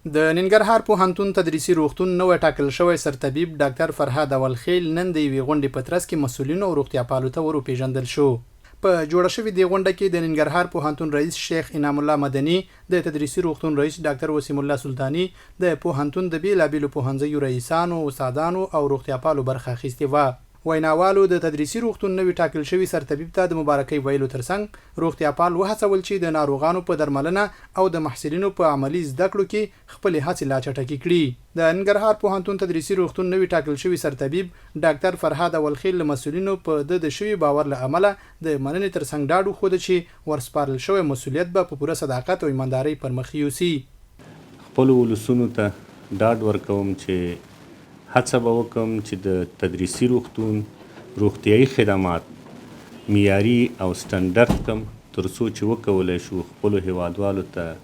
د ننګرهار پوهنتون تدريسي روغتون نوې ټاکل شوی سرطبيب ډاکټر فرهاد اولخیل نن د یوې غونډې په ترڅ کې مسؤلینو او روغتیا پالو ته وروپېژندل شو. په جوړه شوې دې غونډه کې د ننګرهار پوهنتون رئیس شیخ انعام الله مدني، د تدريسي روغتون رئیس ډاکټر وسیم الله سلطاني، د پوهنتون د بیلابیلو پوهنځیو رئیسانو، استادانو او روغتیا پالو برخه اخیستې وه. ویناوالو د تدریسي روغتون نوې ټاکل شوی سرطبيب ته د مبارکۍ ویلو ترڅنګ روغتیا پال وهڅول چې د ناروغانو په درملنه او د محصلینو په عملی زده کړو کې خپل هڅې لا چټکې کړي. د ننګرهار پوهنتون تدریسي روغتون نوې ټاکل شوی سرطبيب ډاکټر فرهاد اولخیل مسؤلینو په د شوی باور له عمله د مننې ترڅنګ ډاډ خود چې ورسپارل شوی مسولیت به په پوره صداقت او ایماندارۍ پر مخ یوسي. خپل ولسونو ته ډاډ ورکوم چې هڅه به وکړم چې د تدریسي روغتون روغتیایي خدمات معیاري او سټنډرډ کړم ترڅو چې وکولی شو خپلو هیوادوالو ته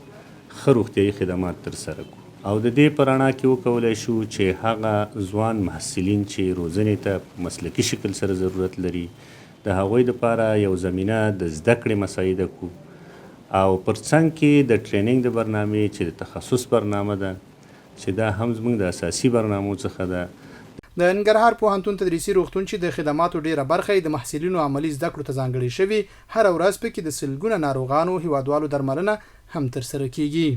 ښه روغتیایي خدمات ترسره کړو او د دې په رڼا کې وکولی شو چې هغه ځوان محصلین چې روزنې ته په مسلکي شکل سره ضرورت لري د هغوی دپاره یو زمینه د زده کړې مساعده کړو او پر څنګ کې د ټریننګ د برنامې چې د تخصص برنامه ده چې دا هم زموږ د اساسي برنامو څخه ده. د ننګرهار پوهنتون تدریسي روغتون چې د خدماتو ډیره برخه د محصلینو عملی زده کړو ته ځانګړې شوي، هر ورځ پکې د سلګونه ناروغانو هیوادوالو درملنه هم ترسره کیږي.